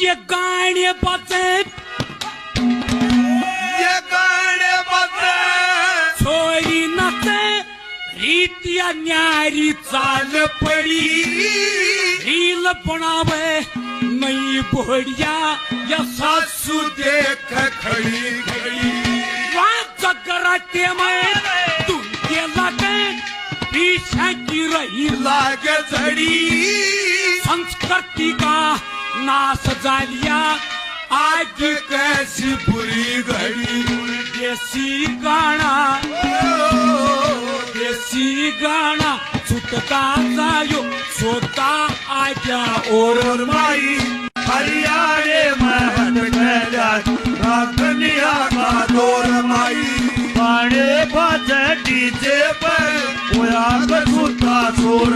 ये गाणे बजे छोरी नसे रीतिया न्यारी चाल पडी रील बनावे नई बोडिया या सासू देख खड़ी खड़ी कराटे में तुम के लगे पीछे की रही लागे झड़ी संस्कृति का नाश जालिया आज कैसी बुरी घड़ी देसी गाना छुटता जायो सोता आजा और माई हरियाणे महल रागनिया का दौर माई पाड़े बाजे डीजे पर होया कसूता चोर